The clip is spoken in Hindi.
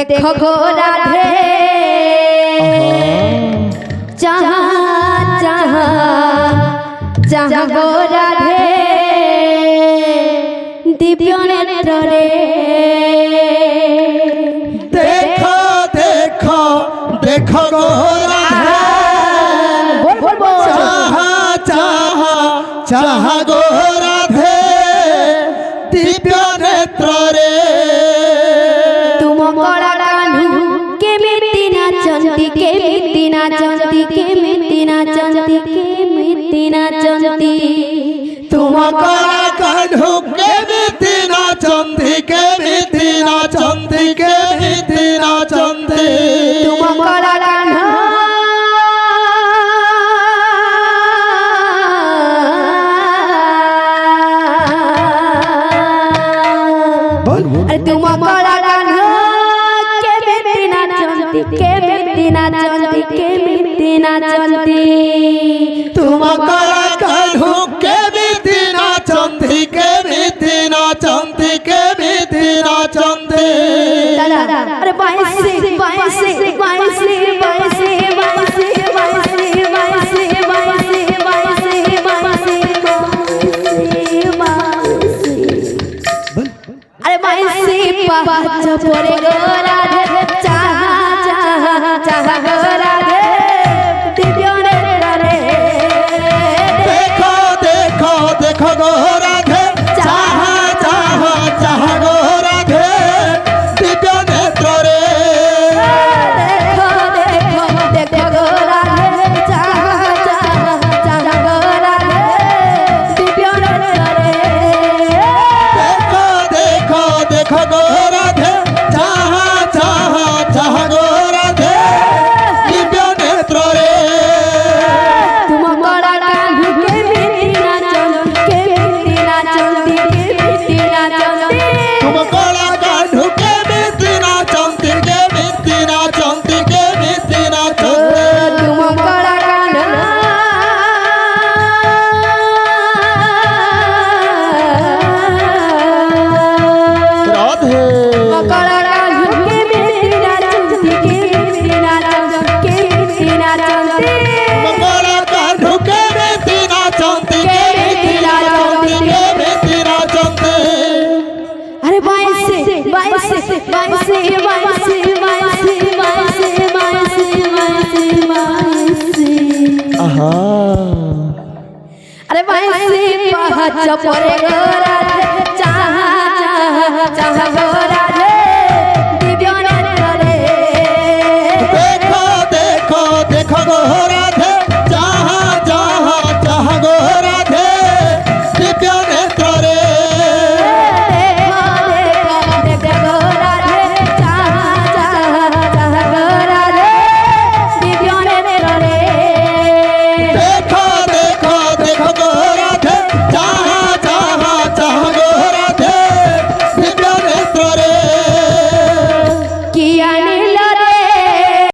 देखो गो राधे जहाँ जहाँ जहाँ गो राधे दिव्य नेत्र रे देखो देखो देखो गो राधे जहाँ जहाँ जहाँ गो राधे दिव्य नेत्र रे तुम कड़ा कान्हू के मिट्टी नाचंती के मिट्टी नाचंती के मिट्टी नाचंती के मिट्टी नाचंती तुम कड़ा कान्हू के मिट्टी नाचंती के मिट्टी नाचंती के मिट्टी नाचंती तुम कड़ा कान्हू तुम कड़ा कान्हू के मिट्टी नाचंती के मिट्टी नाचंती के मिट्टी नाचंती तुम कड़ा कान्हू के मिट्टी नाचंती के मिट्टी नाचंती के मिट्टी नाचंती दादा अरे बाईसी बाईसी बाईसी बाईसी बाईसी बाईसी बाईसी बाईसी बाईसी अरे बाईसी पाँच परे गो राधे चाहा चाहा चाहा गो राधे दिव्य नेत्र रे देखो देखो देखो गो राधे चाहा चाहा चाहा गो राधे दिव्य नेत्र रे देखो देखो देखो गो राधे चाहा चाहा चाहा गो राधे दिव्य नेत्र रे देखो देखो देखो गो राधे चाहा चाहा चाहा गो राधे दिव्य नेत्र रे तुम कड़ा कान्हू के मिट्टी नाचंती के मिट्टी नाचंती के मिट्टी नाचंती तुम कड़ा कान्हू के मिट्टी नाचंती के मिट्टी नाचंती के मिट्टी नाचंती तुम कड़ा कान्हू राधे कड़ा कान्हू के मिट्टी नाचंती के मिट्टी नाचंती के मिट्टी नाचंती कड़ा कान्हू के मिट्टी नाचंती के मिट्टी नाचंती के मिट्टी नाचंती अरे बाईसी बाईसी बाईसी बाईसी बाईसी बाईसी बाईसी बाईसी आहा अरे बाईसी पाँच परे गो राधे चाहा चाहा चाहा गो